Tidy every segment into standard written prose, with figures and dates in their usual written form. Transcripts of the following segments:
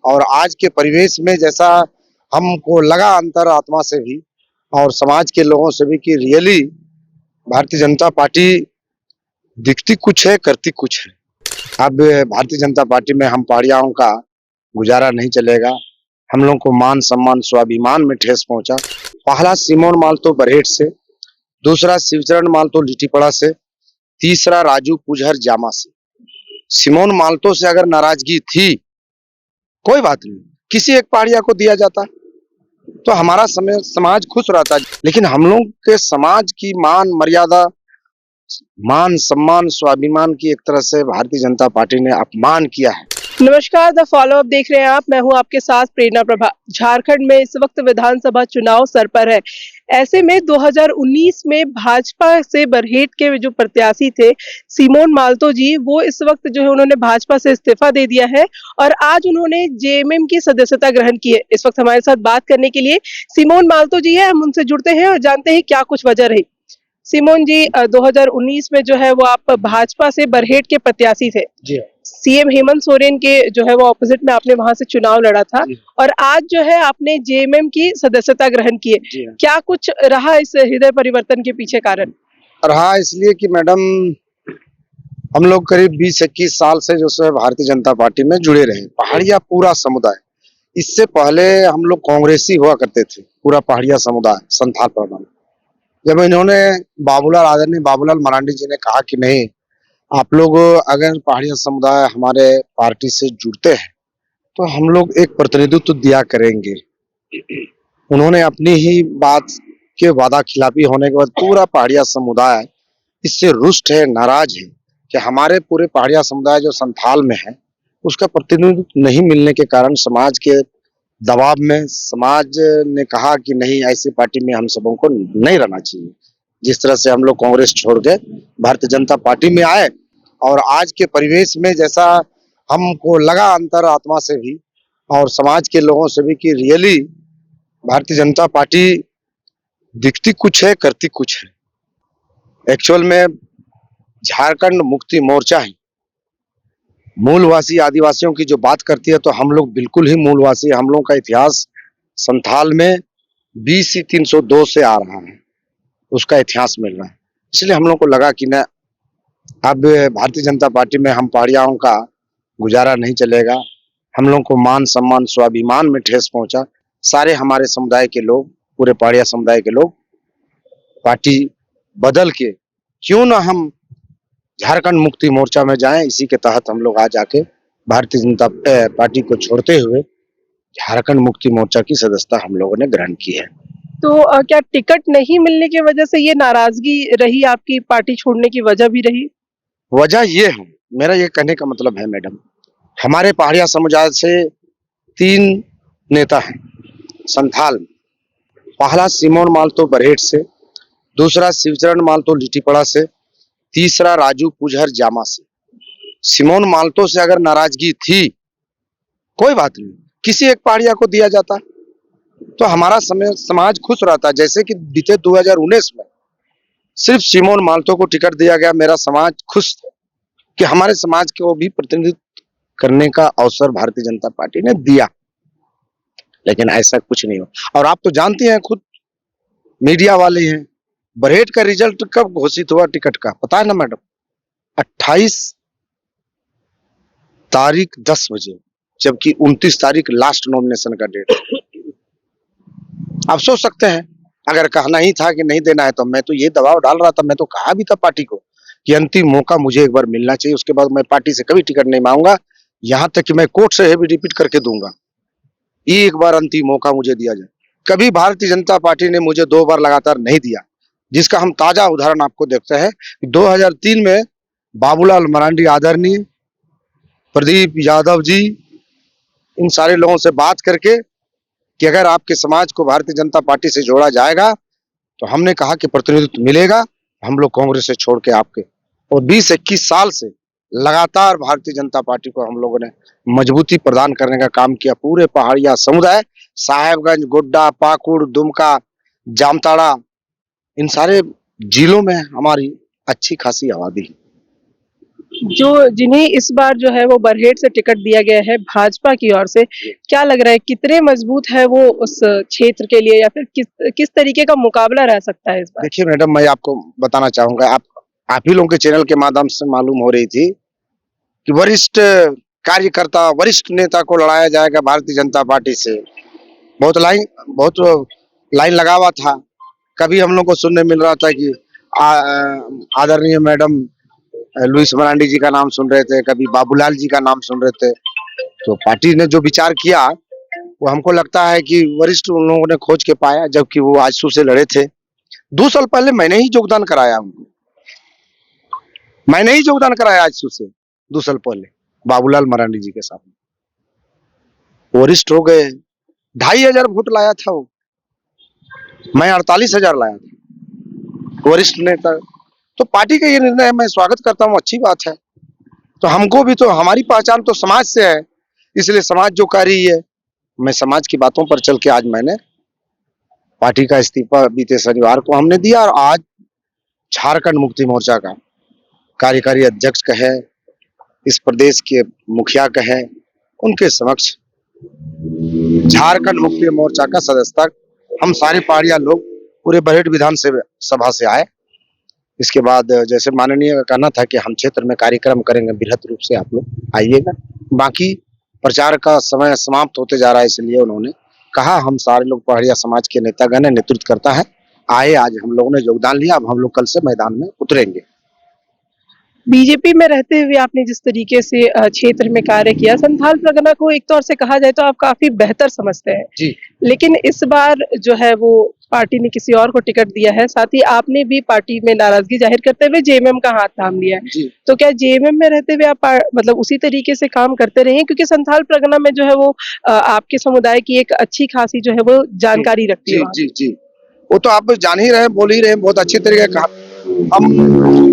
और आज के परिवेश में जैसा हमको लगा अंतर आत्मा से भी और समाज के लोगों से भी कि रियली भारतीय जनता पार्टी दिखती कुछ है, करती कुछ है। अब भारतीय जनता पार्टी में हम पहाड़ियाओं का गुजारा नहीं चलेगा। हम लोग को मान सम्मान स्वाभिमान में ठेस पहुंचा। पहला सिमोन मालतो बरहेट से, दूसरा शिवचरण मालतो लिट्टीपड़ा से, तीसरा राजू पुजहर जामा से। सिमोन मालतो से अगर नाराजगी थी, कोई बात नहीं, किसी एक पहाड़िया को दिया जाता तो हमारा समाज खुश रहता। लेकिन हम लोग के समाज की मान मर्यादा, मान सम्मान स्वाभिमान की एक तरह से भारतीय जनता पार्टी ने अपमान किया है। नमस्कार, द फॉलो अप देख रहे हैं आप। मैं हूं आपके साथ प्रेरणा प्रभा। झारखंड में इस वक्त विधानसभा चुनाव सर पर है। ऐसे में 2019 में भाजपा से बरहेट के जो प्रत्याशी थे सिमोन मालतो जी, वो इस वक्त जो है उन्होंने भाजपा से इस्तीफा दे दिया है और आज उन्होंने जेएमएम की सदस्यता ग्रहण की है। इस वक्त हमारे साथ बात करने के लिए सिमोन मालतो जी है, हम उनसे जुड़ते हैं और जानते हैं क्या कुछ वजह रही। सिमोन जी, 2019 में जो है वो आप भाजपा से बरहेट के प्रत्याशी थे। जी सीएम हेमंत सोरेन के जो है वो ऑपोजिट में आपने वहां से चुनाव लड़ा था और आज जो है आपने जेएमएम की सदस्यता ग्रहण की है। क्या कुछ रहा इस हृदय परिवर्तन के पीछे कारण? रहा इसलिए कि मैडम, हम लोग करीब 20-21 साल से जो है भारतीय जनता पार्टी में जुड़े रहे। पहाड़िया पूरा समुदाय, इससे पहले हम लोग कांग्रेसी हुआ करते थे, पूरा पहाड़िया समुदाय संथाल प्रधान। जब इन्होंने आदरणीय बाबूलाल मरांडी जी ने कहा कि नहीं, आप लोग अगर पहाड़िया समुदाय हमारे पार्टी से जुड़ते हैं तो हम लोग एक प्रतिनिधित्व दिया करेंगे। उन्होंने अपनी ही बात के वादा खिलाफी होने के बाद पूरा पहाड़िया समुदाय इससे रुष्ट है, नाराज है कि हमारे पूरे पहाड़िया समुदाय जो संथाल में है उसका प्रतिनिधित्व नहीं मिलने के कारण समाज के दबाव में समाज ने कहा कि नहीं, ऐसी पार्टी में हम सबों को नहीं रहना चाहिए। जिस तरह से हम लोग कांग्रेस छोड़ के भारतीय जनता पार्टी में आए और आज के परिवेश में जैसा हमको लगा अंतर आत्मा से भी और समाज के लोगों से भी कि रियली भारतीय जनता पार्टी दिखती कुछ है, करती कुछ है। एक्चुअल में झारखंड मुक्ति मोर्चा ही मूलवासी आदिवासियों की जो बात करती है तो हम लोग बिल्कुल ही मूलवासी। हम लोग का इतिहास संथाल में BC 302 से आ रहा है, उसका इतिहास मिल रहा है। इसलिए हम लोग को लगा कि न, अब भारतीय जनता पार्टी में हम पहाड़ियाओं का गुजारा नहीं चलेगा। हम लोग को मान सम्मान स्वाभिमान में ठेस पहुंचा। सारे हमारे समुदाय के लोग, पूरे पहाड़िया समुदाय के लोग पार्टी बदल के क्यों ना हम झारखंड मुक्ति मोर्चा में जाएं। इसी के तहत हम लोग आज आके भारतीय जनता पार्टी को छोड़ते हुए झारखंड मुक्ति मोर्चा की सदस्यता हम लोगों ने ग्रहण की है। तो क्या टिकट नहीं मिलने की वजह से ये नाराजगी रही, आपकी पार्टी छोड़ने की वजह भी रही? वजह ये है, मेरा ये कहने का मतलब है मैडम, हमारे पहाड़िया समुदाय से 3 नेता हैं संथाल में। पहला सिमोन मालतो बरहेट से, दूसरा शिवचरण मालतो लिट्टीपड़ा से, तीसरा राजू पुजहर जामा से। सिमोन मालतो से अगर नाराजगी थी, कोई बात नहीं, किसी एक पहाड़िया को दिया जाता तो हमारा समाज खुश रहता। जैसे कि बीते 2019 में सिर्फ सिमोन मालतो को टिकट दिया गया, मेरा समाज खुश था कि हमारे समाज को भी प्रतिनिधित्व करने का अवसर भारतीय जनता पार्टी ने दिया। लेकिन ऐसा कुछ नहीं हुआ। और आप तो जानते हैं, खुद मीडिया वाले हैं, बरहेट का रिजल्ट कब घोषित हुआ टिकट का, पता है ना मैडम? 28 तारीख 10 बजे, जबकि 29 तारीख लास्ट नॉमिनेशन का डेट। आप सोच सकते हैं, अगर कहना ही था कि नहीं देना है तो मैं तो ये दबाव डाल रहा था, मैं तो कहा भी था पार्टी को कि अंतिम मौका मुझे एक बार मिलना चाहिए, उसके बाद मैं पार्टी से कभी टिकट नहीं मांगूंगा, यहां तक कि मैं कोर्ट से भी रिपीट करके दूंगा। एक बार अंतिम मौका मुझे दिया जाए। कभी भारतीय जनता पार्टी ने मुझे 2 बार लगातार नहीं दिया, जिसका हम ताजा उदाहरण आपको देखते हैं। 2003 में बाबूलाल मरांडी आदरणीय, प्रदीप यादव जी, इन सारे लोगों से बात करके कि अगर आपके समाज को भारतीय जनता पार्टी से जोड़ा जाएगा तो हमने कहा कि प्रतिनिधित्व मिलेगा। हम लोग कांग्रेस से छोड़ के आपके, और 20-21 साल से लगातार भारतीय जनता पार्टी को हम लोगों ने मजबूती प्रदान करने का काम किया। पूरे पहाड़िया समुदाय, साहेबगंज, गोड्डा, पाकुड़, दुमका, जामताड़ा, इन सारे जिलों में हमारी अच्छी खासी आबादी है। जो जिन्हें इस बार जो है वो बरहेट से टिकट दिया गया है भाजपा की ओर से, क्या लग रहा है कितने मजबूत है वो उस क्षेत्र के लिए या फिर किस किस तरीके का मुकाबला रह सकता है इस बार? देखिए मैडम, मैं आपको बताना चाहूंगा, आप ही लोगों के चैनल के माध्यम से मालूम हो रही थी कि वरिष्ठ कार्यकर्ता, वरिष्ठ नेता को लड़ाया जाएगा भारतीय जनता पार्टी से। बहुत लाइन लगा हुआ था। कभी हम लोग को सुनने मिल रहा था कि आदरणीय मैडम लुइस मरांडी जी का नाम सुन रहे थे, कभी बाबूलाल जी का नाम सुन रहे थे। तो पार्टी ने जो विचार किया, वो हमको लगता है कि वरिष्ठ उन लोगों ने खोज के पाया, जबकि वो आजसू से लड़े थे। 2 साल पहले मैंने ही योगदान कराया उनको, मैंने ही योगदान कराया आजसू से 2 साल पहले बाबूलाल मरांडी जी के साथ। वरिष्ठ हो गए, 2,500 वोट लाया था वो, मैं 48,000 लाया था, वरिष्ठ नेता। तो पार्टी का ये निर्णय मैं स्वागत करता हूँ, अच्छी बात है। तो हमको भी तो, हमारी पहचान तो समाज से है, इसलिए समाज जो कर रही है, मैं समाज की बातों पर चल के आज मैंने पार्टी का इस्तीफा बीते शनिवार को हमने दिया, और आज झारखंड मुक्ति मोर्चा का कार्यकारी अध्यक्ष कहे, इस प्रदेश के मुखिया कहे, उनके समक्ष झारखंड मुक्ति मोर्चा का सदस्यता हम सारे पहाड़िया लोग पूरे बरहेट विधानसभा से आए। इसके बाद जैसे माननीय का कहना था कि हम क्षेत्र में कार्यक्रम करेंगे बृहद रूप से, आप लोग आइएगा। बाकी प्रचार का समय समाप्त होते जा रहा है, इसलिए उन्होंने कहा हम सारे लोग पहाड़िया समाज के नेतागण है, नेतृत्व करता है, आए, आज हम लोगों ने योगदान लिया, अब हम लोग कल से मैदान में उतरेंगे। बीजेपी में रहते हुए आपने जिस तरीके से क्षेत्र में कार्य किया, संथाल परगना को एक तौर से कहा जाए तो आप काफी बेहतर समझते हैं, जी लेकिन इस बार जो है वो पार्टी ने किसी और को टिकट दिया है, साथ ही आपने भी पार्टी में नाराजगी जाहिर करते हुए जेएमएम का हाथ थाम लिया है। जी तो क्या जेएमएम में रहते हुए आप मतलब उसी तरीके से काम करते रहे, क्योंकि संथाल परगना में जो है वो आपके समुदाय की एक अच्छी खासी जो है वो जानकारी रखती है जी वहाँ। जी जी, वो तो आप जान ही रहे, बोल ही रहे, बहुत अच्छी तरीके से कहा। हम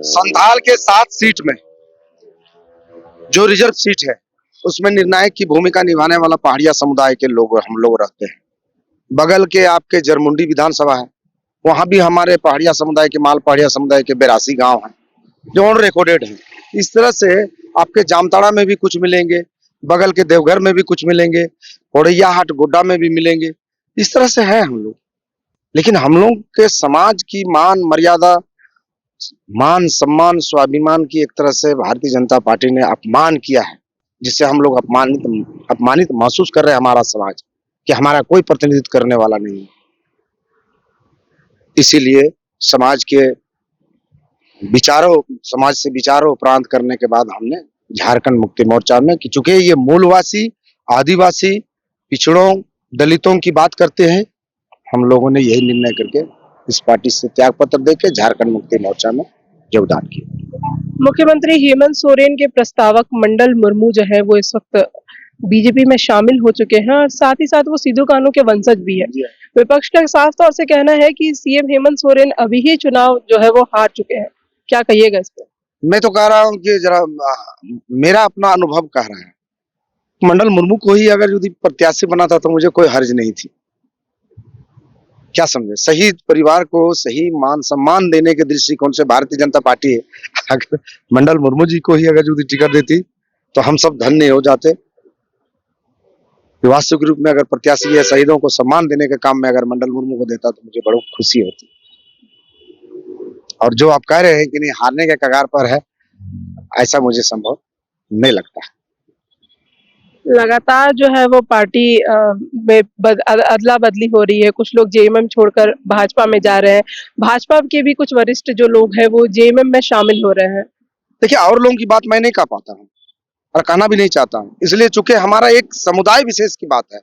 संथाल के 7 सीट में जो रिजर्व सीट है, उसमें निर्णायक की भूमिका निभाने वाला पहाड़िया समुदाय के लोग हम लोग रहते हैं। बगल के आपके जरमुंडी विधानसभा है, वहां भी हमारे पहाड़िया समुदाय के, माल पहाड़िया समुदाय के 82 गांव हैं जो ऑन रिकॉर्डेड हैं। इस तरह से आपके जामताड़ा में भी कुछ मिलेंगे, बगल के देवघर में भी कुछ मिलेंगे, ओड़ैया हाट गोड्डा में भी मिलेंगे। इस तरह से है हम लोग। लेकिन हम लोग के समाज की मान मर्यादा, मान सम्मान, स्वाभिमान की एक तरह से भारतीय जनता पार्टी ने अपमान किया है, जिससे हम लोग अपमानित महसूस कर रहे हैं, हमारा समाज, कि हमारा कोई प्रतिनिधित्व करने वाला नहीं है। इसीलिए समाज से विचारों उपरांत करने के बाद हमने झारखंड मुक्ति मोर्चा में, कि चूंकि ये मूलवासी, आदिवासी, पिछड़ों, दलितों की बात करते हैं, हम लोगों ने यही निर्णय करके इस पार्टी से त्याग पत्र देके झारखंड मुक्ति मोर्चा में योगदान किया। मुख्यमंत्री हेमंत सोरेन के प्रस्तावक मंडल मुर्मू जो है वो इस वक्त बीजेपी में शामिल हो चुके हैं, और साथ ही साथ वो सिद्धू कान्हू के वंशज भी है। विपक्ष का साफ तौर से कहना है कि सीएम हेमंत सोरेन अभी ही चुनाव जो है वो हार चुके हैं, क्या कहिएगा इस पे? मैं तो कह रहा हूँ कि जरा मेरा अपना अनुभव कह रहा है, मंडल मुर्मू को ही अगर यदि प्रत्याशी बनाता तो मुझे कोई हर्ज नहीं थी। क्या समझे, शहीद परिवार को सही मान सम्मान देने के दृष्टिकोण से भारतीय जनता पार्टी है, अगर मंडल मुर्मू जी को ही अगर यदि टिकट देती तो हम सब धन्य हो जाते। वास्तविक रूप में अगर प्रत्याशी है, शहीदों को सम्मान देने के काम में अगर मंडल मुर्मू को देता तो मुझे बड़ी खुशी होती। और जो आप कह रहे हैं कि नहीं हारने के कगार पर है, ऐसा मुझे संभव नहीं लगता। लगातार जो है वो पार्टी में अदला बदली हो रही है, कुछ लोग जेएमएम छोड़कर भाजपा में जा रहे हैं, भाजपा के भी कुछ वरिष्ठ जो लोग हैं वो जेएमएम में शामिल हो रहे हैं। देखिए, और लोगों की बात मैं नहीं कह पाता हूँ और कहना भी नहीं चाहता हूँ, इसलिए चूंकि हमारा एक समुदाय विशेष की बात है।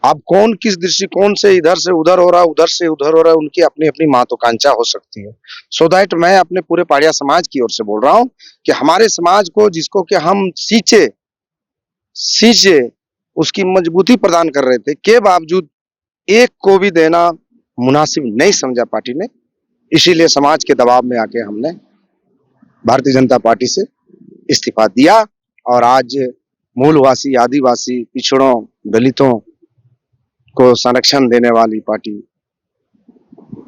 अब कौन किस दृष्टिकोण से इधर से उधर हो रहा है, उधर से उधर हो रहा है, उनकी अपनी अपनी महत्वाकांक्षा हो सकती है। सो दैट मैं अपने पूरे पहाड़िया समाज की ओर से बोल रहा हूँ कि हमारे समाज को, जिसको कि हम सींचे उसकी मजबूती प्रदान कर रहे थे, के बावजूद एक को भी देना मुनासिब नहीं समझा पार्टी ने। इसीलिए समाज के दबाव में आके हमने भारतीय जनता पार्टी से इस्तीफा दिया, और आज मूलवासी, आदिवासी, पिछड़ों, दलितों को संरक्षण देने वाली पार्टी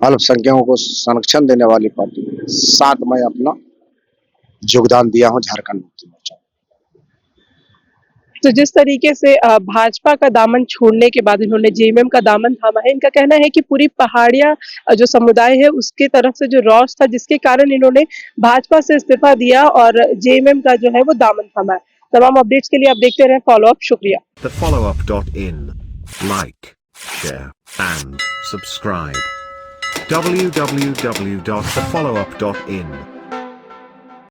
अल्पसंख्यकों को संरक्षण देने वाली पार्टी है। साथ मैं अपना योगदान दिया हूं झारखंड मुक्ति मोर्चा। तो जिस तरीके से भाजपा का दामन छोड़ने के बाद इन्होंने जेएमएम का दामन थामा है, इनका कहना है कि पूरी पहाड़िया जो समुदाय है उसके तरफ से जो रोष था जिसके कारण इन्होंने भाजपा से इस्तीफा दिया और जेएमएम का जो है वो दामन थामा है। तमाम अपडेट्स के लिए आप देखते रहें फॉलो अप। शुक्रिया। thefollowup.in. Like, share, and subscribe. www.thefollowup.in